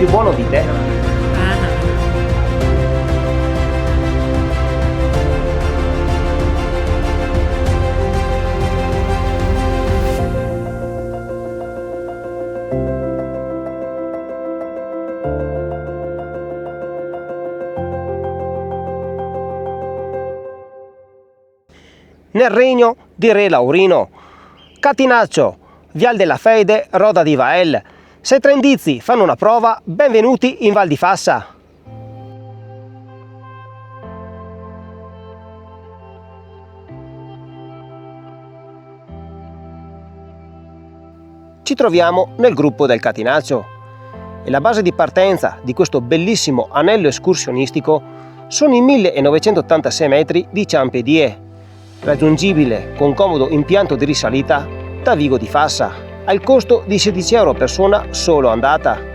più buono di te. Nel regno di Re Laurino, Catinaccio, Vial della Fede, Roda di Vael. Se tre indizi fanno una prova, benvenuti in Val di Fassa. Ci troviamo nel gruppo del Catinaccio e la base di partenza di questo bellissimo anello escursionistico sono i 1986 metri di Ciampedie, raggiungibile con comodo impianto di risalita da Vigo di Fassa, al costo di 16 euro a persona solo andata.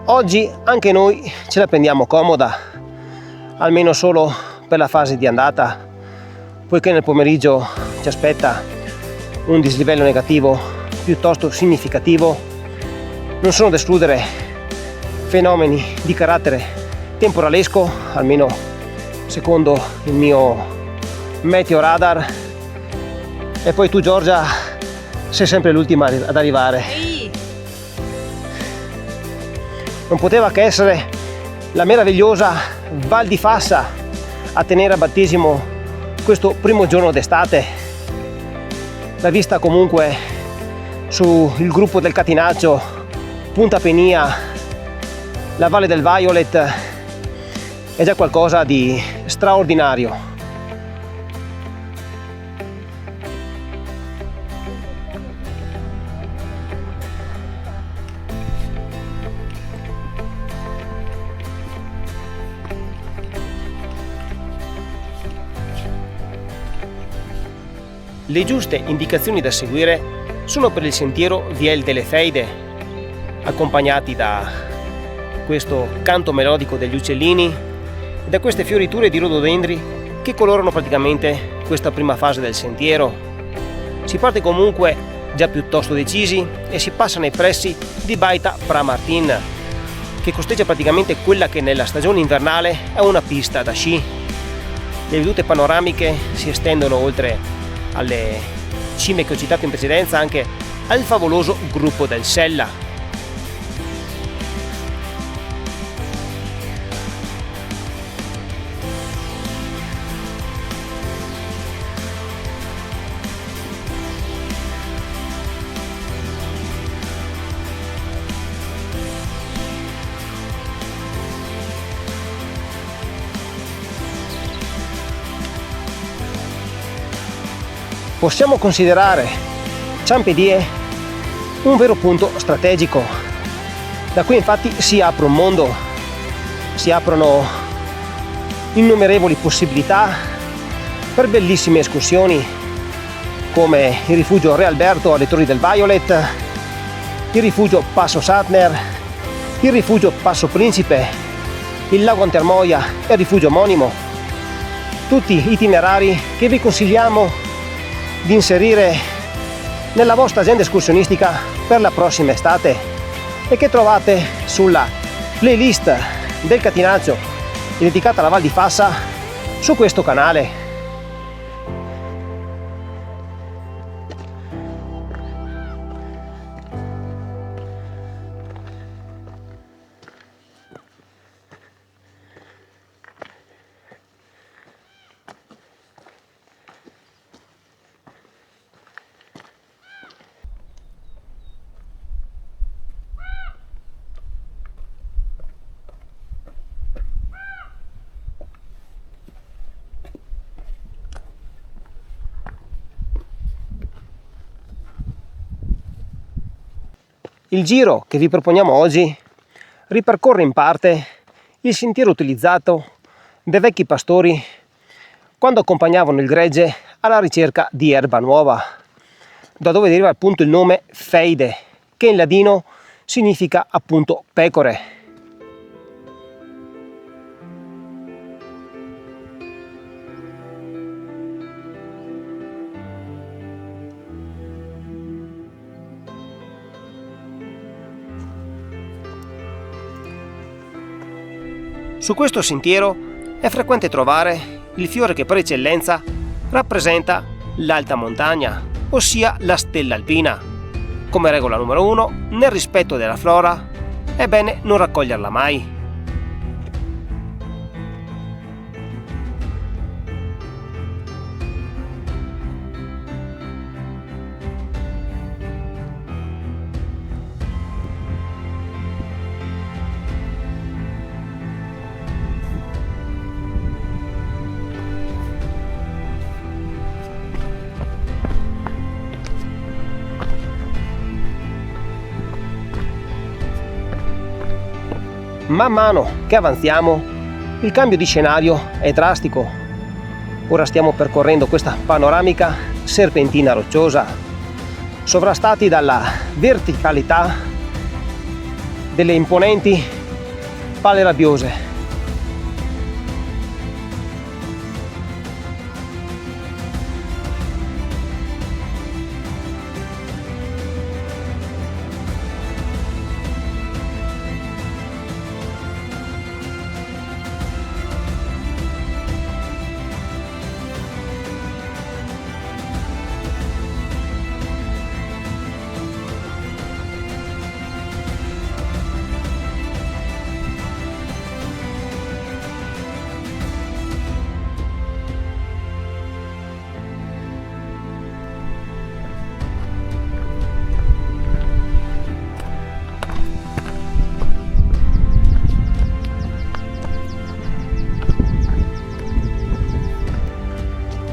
Oggi anche noi ce la prendiamo comoda, almeno solo per la fase di andata, poiché nel pomeriggio ci aspetta un dislivello negativo piuttosto significativo. Non sono da escludere fenomeni di carattere temporalesco, almeno secondo il mio meteo radar. E poi tu, Giorgia, sei sempre l'ultima ad arrivare. Non poteva che essere la meravigliosa Val di Fassa a tenere a battesimo questo primo giorno d'estate. La vista comunque sul gruppo del Catinaccio, Punta Penia, la Valle del Violet è già qualcosa di straordinario. Le giuste indicazioni da seguire sono per il sentiero Vial delle Fede, accompagnati da questo canto melodico degli uccellini e da queste fioriture di rododendri che colorano praticamente questa prima fase del sentiero. Si parte comunque già piuttosto decisi e si passa nei pressi di Baita Pramartin, che costeggia praticamente quella che nella stagione invernale è una pista da sci. Le vedute panoramiche si estendono oltre alle cime che ho citato in precedenza anche al favoloso gruppo del Sella. Possiamo considerare Ciampedie un vero punto strategico. Da qui infatti si apre un mondo, si aprono innumerevoli possibilità per bellissime escursioni come il rifugio Re Alberto alle Torri del Violet, il rifugio Passo Satner, il rifugio Passo Principe, il lago Antermoia e il rifugio omonimo. Tutti itinerari che vi consigliamo di inserire nella vostra agenda escursionistica per la prossima estate e che trovate sulla playlist del Catinaccio dedicata alla Val di Fassa su questo canale. Il giro che vi proponiamo oggi ripercorre in parte il sentiero utilizzato dai vecchi pastori quando accompagnavano il gregge alla ricerca di erba nuova, da dove deriva appunto il nome feide, che in ladino significa appunto pecore. Su questo sentiero è frequente trovare il fiore che per eccellenza rappresenta l'alta montagna, ossia la stella alpina. Come regola numero 1, nel rispetto della flora, è bene non raccoglierla mai. Man mano che avanziamo, il cambio di scenario è drastico. Ora stiamo percorrendo questa panoramica serpentina rocciosa, sovrastati dalla verticalità delle imponenti pale rabbiose.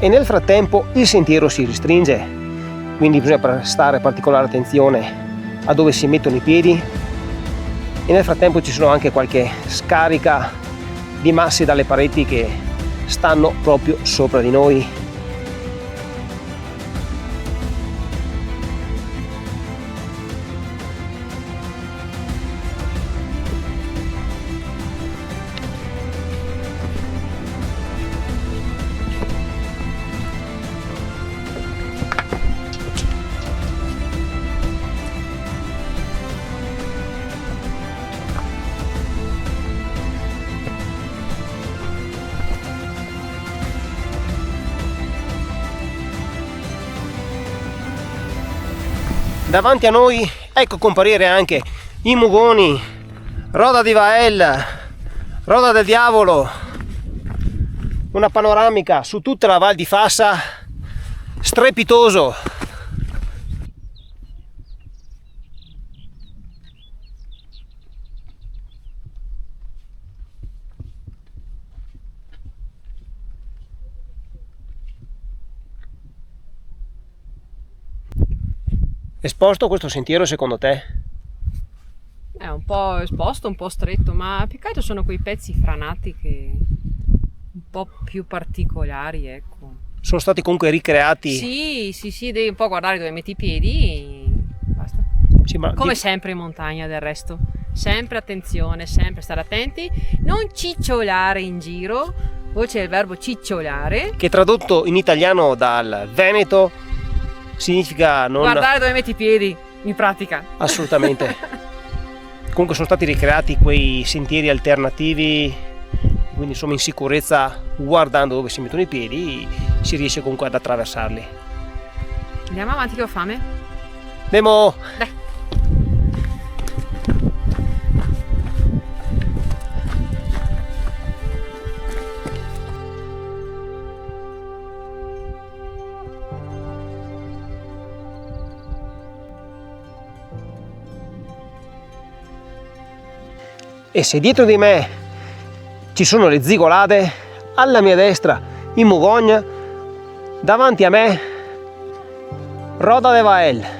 E nel frattempo il sentiero si restringe, quindi bisogna prestare particolare attenzione a dove si mettono i piedi, e nel frattempo ci sono anche qualche scarica di masse dalle pareti che stanno proprio sopra di noi. Davanti a noi ecco comparire anche i Mugoni, Roda di Vael, Roda del Diavolo, una panoramica su tutta la Val di Fassa, strepitoso. Esposto questo sentiero secondo te? È un po' esposto, un po' stretto, ma più che altro sono quei pezzi franati che un po' più particolari, ecco. Sono stati comunque ricreati? Sì, devi un po' guardare dove metti i piedi e basta. Sì, ma Come sempre in montagna del resto. Sempre attenzione, sempre stare attenti, non cicciolare in giro, poi c'è il verbo cicciolare. Che tradotto in italiano dal veneto significa non... Guardare dove metti i piedi, in pratica. Assolutamente. Comunque sono stati ricreati quei sentieri alternativi, quindi insomma in sicurezza, guardando dove si mettono i piedi si riesce comunque ad attraversarli. Andiamo avanti che ho fame? Andiamo! Dai. E se dietro di me ci sono le Zigolade, alla mia destra i Mugogna, davanti a me Roda de Vael.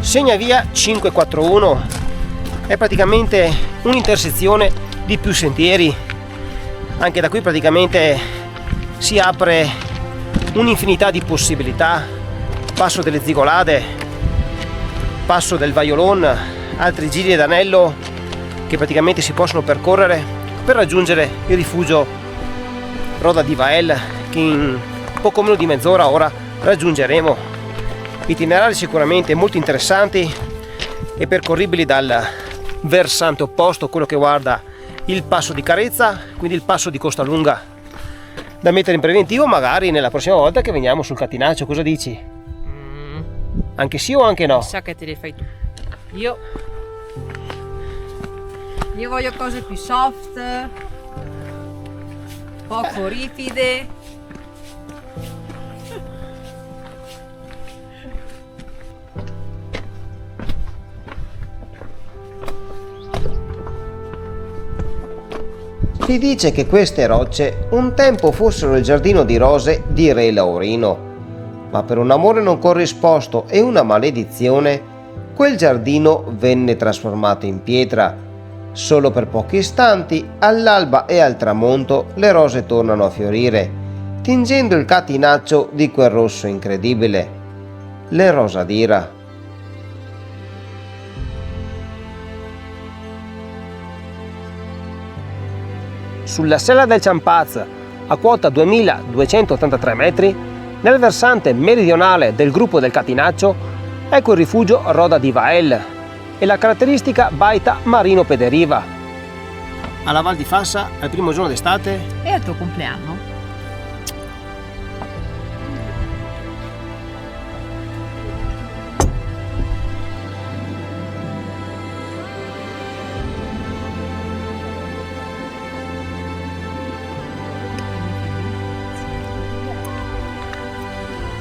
segna via 541, è praticamente un'intersezione di più sentieri. Anche da qui praticamente si apre un'infinità di possibilità: passo delle Zigolade, passo del Vaiolon, altri giri d'anello che praticamente si possono percorrere per raggiungere il rifugio Roda di Vael, che in poco meno di mezz'ora ora raggiungeremo. Itinerari sicuramente molto interessanti e percorribili dal versante opposto, quello che guarda il passo di Carezza, quindi il passo di Costalunga, da mettere in preventivo magari nella prossima volta che veniamo sul Catinaccio. Cosa dici? Anche sì o anche no? Sa che te le fai tu. Io voglio cose più soft, poco ripide. Si dice che queste rocce un tempo fossero il giardino di rose di Re Laurino, ma per un amore non corrisposto e una maledizione, quel giardino venne trasformato in pietra. Solo per pochi istanti, all'alba e al tramonto, le rose tornano a fiorire, tingendo il Catinaccio di quel rosso incredibile, le rosadira. Sulla sella del Ciampaz, a quota 2283 metri, nel versante meridionale del gruppo del Catinaccio, ecco il rifugio Roda di Vael e la caratteristica baita Marino Pederiva. Alla Val di Fassa, al primo giorno d'estate. E al tuo compleanno?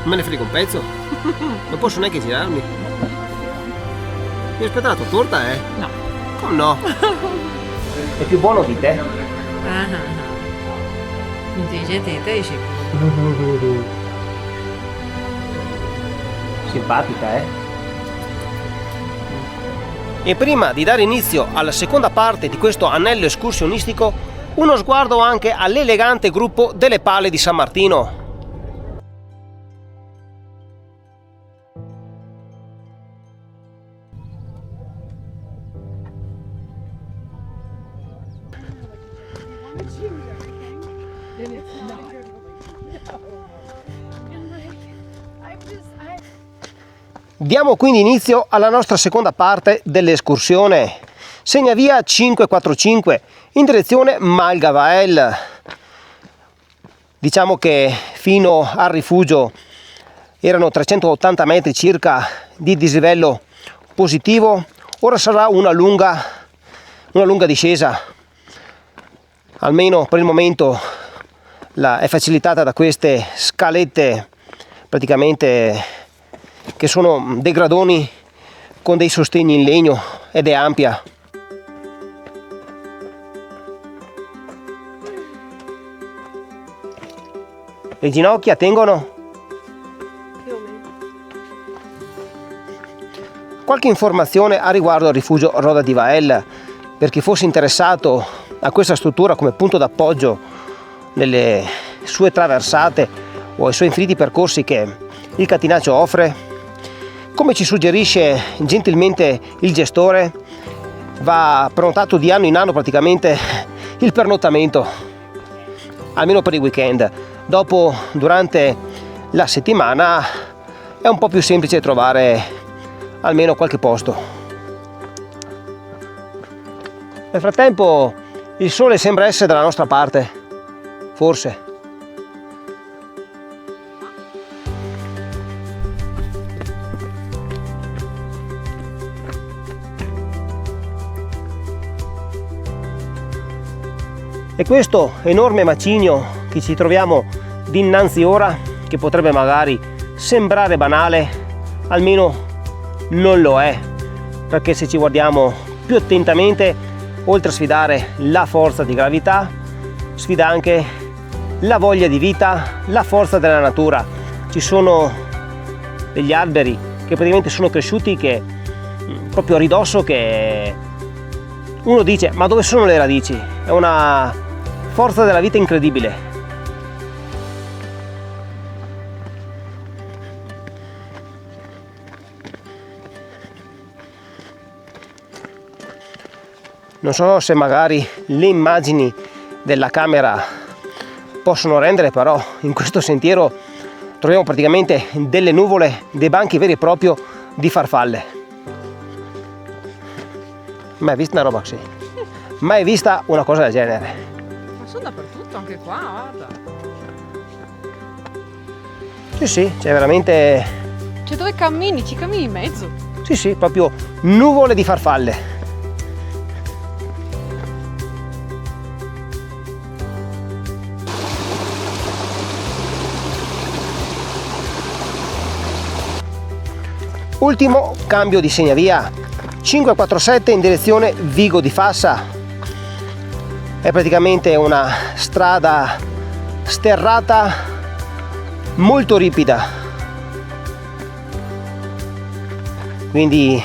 Me ne frega un pezzo. Non posso neanche girarmi. Mi aspetta la tua torta, eh? No. Come no? È più buono di te. Intelligente di te, dici. Simpatica, eh? E prima di dare inizio alla seconda parte di questo anello escursionistico, uno sguardo anche all'elegante gruppo delle Pale di San Martino. Diamo quindi inizio alla nostra seconda parte dell'escursione. Segna via 545 in direzione Malgavael. Diciamo che fino al rifugio erano 380 metri circa di dislivello positivo, ora sarà una lunga discesa. Almeno per il momento è facilitata da queste scalette praticamente che sono dei gradoni con dei sostegni in legno ed è ampia. Le ginocchia tengono? Qualche informazione a riguardo al rifugio Roda di Vael per chi fosse interessato a questa struttura come punto d'appoggio nelle sue traversate o ai suoi infiniti percorsi che il Catinaccio offre. Come ci suggerisce gentilmente il gestore, va prenotato di anno in anno praticamente il pernottamento, almeno per i weekend. Dopo, durante la settimana, è un po' più semplice trovare almeno qualche posto. Nel frattempo il sole sembra essere dalla nostra parte, forse. E questo enorme macigno che ci troviamo dinanzi ora, che potrebbe magari sembrare banale, almeno non lo è, perché se ci guardiamo più attentamente, oltre a sfidare la forza di gravità, sfida anche la voglia di vita, la forza della natura. Ci sono degli alberi che praticamente sono cresciuti, che proprio a ridosso, che uno dice: ma dove sono le radici? È una forza della vita incredibile. Non so se magari le immagini della camera possono rendere, però in questo sentiero troviamo praticamente delle nuvole, dei banchi veri e propri di farfalle. Mai vista una roba così? Mai vista una cosa del genere? Ma sono dappertutto, anche qua, guarda. Sì, c'è veramente... Cioè dove cammini? Ci cammini in mezzo. Sì, proprio nuvole di farfalle. Ultimo cambio di segnavia, 547 in direzione Vigo di Fassa. È praticamente una strada sterrata, molto ripida, quindi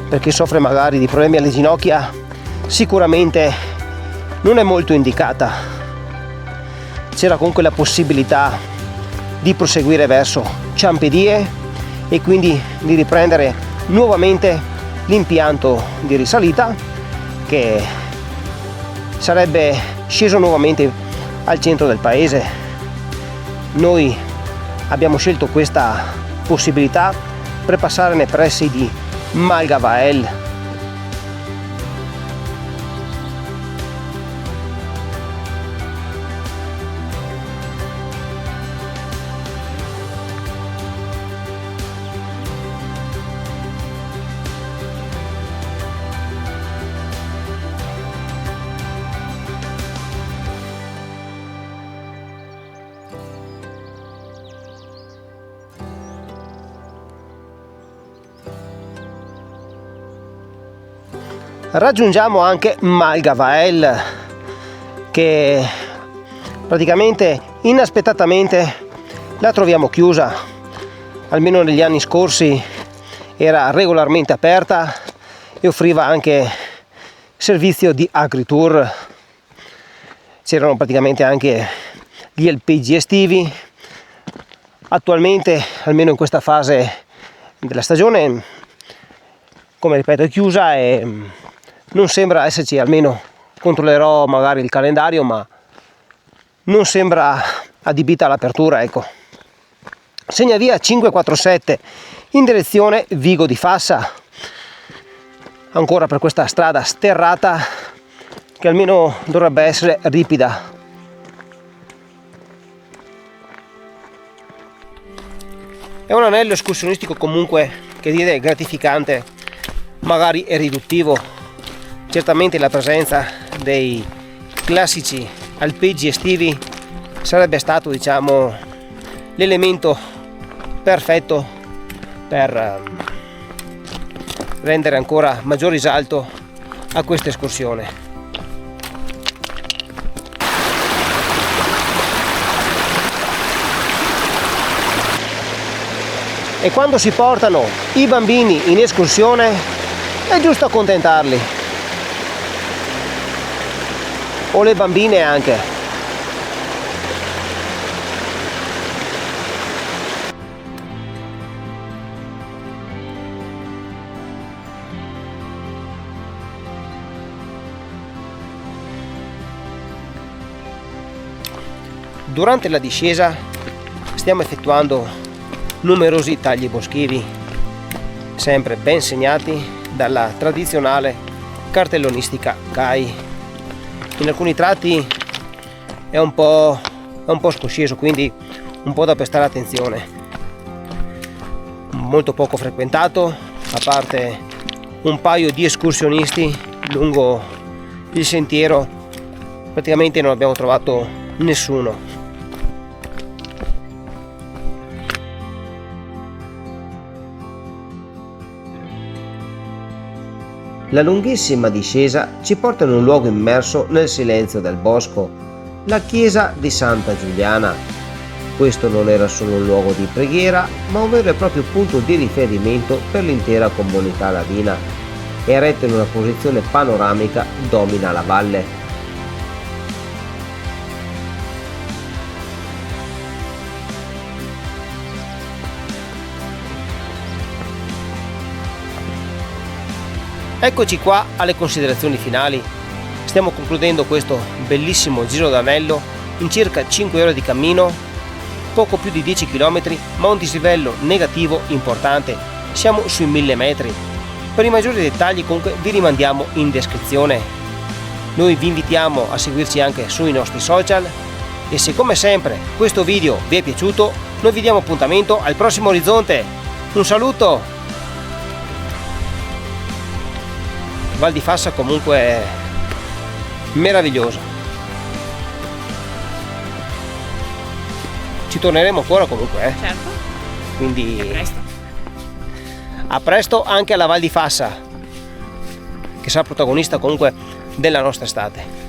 per chi soffre magari di problemi alle ginocchia sicuramente non è molto indicata. C'era comunque la possibilità di proseguire verso Ciampedie e quindi di riprendere nuovamente l'impianto di risalita, che sarebbe sceso nuovamente al centro del paese. Noi abbiamo scelto questa possibilità per passare nei pressi di Malgavael. Raggiungiamo anche Malgavael, che praticamente inaspettatamente la troviamo chiusa. Almeno negli anni scorsi era regolarmente aperta e offriva anche servizio di agritour. C'erano praticamente anche gli alpeggi estivi. Attualmente, almeno in questa fase della stagione, come ripeto, è chiusa e non sembra esserci, almeno controllerò magari il calendario, ma non sembra adibita all'apertura, ecco. Segnavia 547 in direzione Vigo di Fassa, ancora per questa strada sterrata che almeno dovrebbe essere ripida. È un anello escursionistico comunque che dire gratificante, magari è riduttivo. Certamente la presenza dei classici alpeggi estivi sarebbe stato, diciamo, l'elemento perfetto per rendere ancora maggior risalto a questa escursione. E quando si portano i bambini in escursione è giusto accontentarli, o le bambine anche. Durante la discesa stiamo effettuando numerosi tagli boschivi, sempre ben segnati dalla tradizionale cartellonistica CAI. In alcuni tratti è un po' scosceso, quindi un po' da prestare attenzione. Molto poco frequentato, a parte un paio di escursionisti lungo il sentiero, praticamente non abbiamo trovato nessuno. La lunghissima discesa ci porta in un luogo immerso nel silenzio del bosco, la chiesa di Santa Giuliana. Questo non era solo un luogo di preghiera, ma un vero e proprio punto di riferimento per l'intera comunità ladina. È eretto in una posizione panoramica, domina la valle. Eccoci qua alle considerazioni finali. Stiamo concludendo questo bellissimo giro d'anello in circa 5 ore di cammino, poco più di 10 km, ma un dislivello negativo importante. Siamo sui 1000 metri. Per i maggiori dettagli comunque vi rimandiamo in descrizione. Noi vi invitiamo a seguirci anche sui nostri social e se come sempre questo video vi è piaciuto, noi vi diamo appuntamento al prossimo orizzonte. Un saluto! Val di Fassa comunque è meravigliosa. Ci torneremo ancora comunque, Certo. quindi A presto. a presto anche alla Val di Fassa, che sarà protagonista comunque della nostra estate.